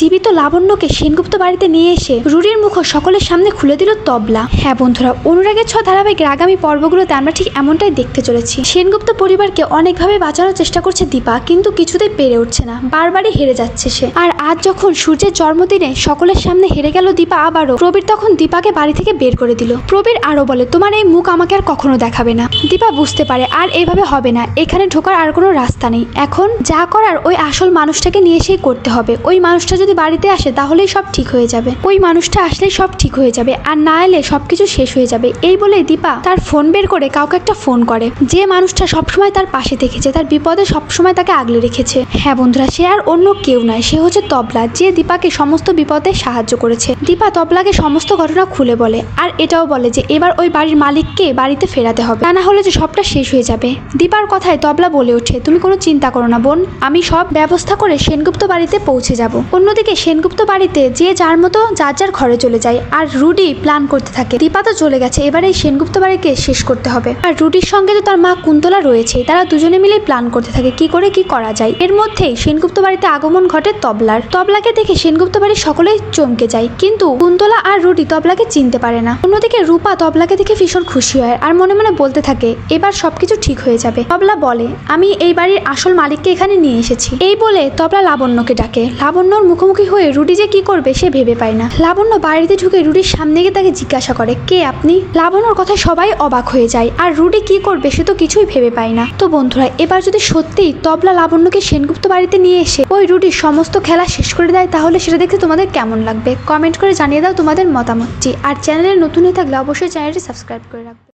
জীবিত লাবণ্যকে সেনগুপ্ত বাড়িতে নিয়ে এসে রুডির মুখ সকলের সামনে খুলে দিল তবলা। হ্যাঁ বন্ধুরা, অনুরাগের ছ ধারাবাহিকের আগামী পর্বগুলোতে আমরা ঠিক এমনটাই দেখতে চলেছি। সেনগুপ্ত পরিবারকে অনেকভাবে বাঁচানোর চেষ্টা করছে দীপা, কিন্তু কিছুতেই পেরে উঠছে না, বারবারই হেরে যাচ্ছে সে। আর আজ যখন সূর্যের জন্মদিনে সকলের সামনে হেরে গেল দীপা আবারও, প্রবীর তখন দীপাকে বাড়ি থেকে বের করে দিল। প্রবীর আরো বলে, তোমার এই মুখ আমাকে আর কখনো দেখাবে না। দীপা বুঝতে পারে আর এইভাবে হবে না, এখানে ঢোকার আর কোনো রাস্তা নেই। এখন যা করার ওই আসল মানুষটাকে নিয়ে এসেই করতে হবে। ওই মানুষটা যদি বাড়িতে আসে তাহলেই সব ঠিক হয়ে যাবে, ওই মানুষটা আসলেই সব ঠিক হয়ে যাবে, আর না এলে সবকিছু শেষ হয়ে যাবে। এই বলে দীপা তার ফোন বের করে কাউকে একটা ফোন করে, যে মানুষটা সবসময় তার পাশে থেকেছে, তার বিপদে সবসময় তাকে আগলে রেখেছে। হ্যাঁ বন্ধুরা, সে আর অন্য কেউ নয়, সে হচ্ছে তবলা, যে দীপাকে সমস্ত বিপদে সাহায্য করেছে। দীপা তবলাকে সমস্ত ঘটনা খুলে বলে, আর এটাও বলে যে এবার ওই বাড়ির মালিককে বাড়িতে ফেরাতে হবে, তা না হলে যে সবটা শেষ হয়ে যাবে। দীপার কথায় তবলা বলে ওঠে, তুমি কোনো চিন্তা করো না বোন, আমি সব ব্যবস্থা করে সেনগুপ্ত বাড়িতে পৌঁছে যাব। অন্যদিকে সেনগুপ্ত বাড়িতে যে যার মতো যার যার ঘরে চলে যায়, আর রুডি প্ল্যান করতে থাকে। দীপা তো চলে গেছে, এবারে এই সেনগুপ্ত বাড়িকে শেষ করতে হবে। আর রুডির সঙ্গে তো তার মা কুন্তলা রয়েছে, তারা দুজনে মিলে প্ল্যান করতে থাকে কি করে কি করা যায়। এর মধ্যেই সেনগুপ্ত বাড়িতে আগমন ঘটে তবলার। তবলাকে দেখে সেনগুপ্ত বাড়ির সকলেই চমকে যায়, কিন্তু কুন্তলা আর রুডি তবলাকে চিনতে পারে না। অন্যদিকে রূপা তবলাকে দেখে ভীষণ খুশি হয়, আর মনে মনে বলতে থাকে এবার সবকিছু ঠিক হয়ে যাবে। তবলা বলে, আমি এই বাড়ির আসল মালিককে এখানে নিয়ে এসেছি। এই বলে তবলা লাবণ্যকে ডাকে। লাবণ্যর মুখোমুখি হয়ে রুডি যে কি করবে সে ভেবে পায় না। লাবণ্য বাড়িতে ঢুকে রুডির সামনে গিয়ে তাকে জিজ্ঞাসা করে, কে আপনি? লাবণ্যর কথায় সবাই অবাক হয়ে যায়, আর রুডি কি করবে সে তো কিছুই ভেবে পায় না। তো বন্ধুরা, এবার যদি সত্যিই তবলা লাবণ্যকে সেনগুপ্ত বাড়িতে নিয়ে এসে ওই রুডির সমস্ত খেলা শেষ করে দেয়, তাহলে সেটা দেখতে তোমাদের কেমন লাগবে? কমেন্ট করে জানিয়ে দাও তোমাদের মতামতটি। আর চ্যানেলে নতুন হয়ে থাকলে অবশ্যই চ্যানেলটি সাবস্ক্রাইব করে রাখবে।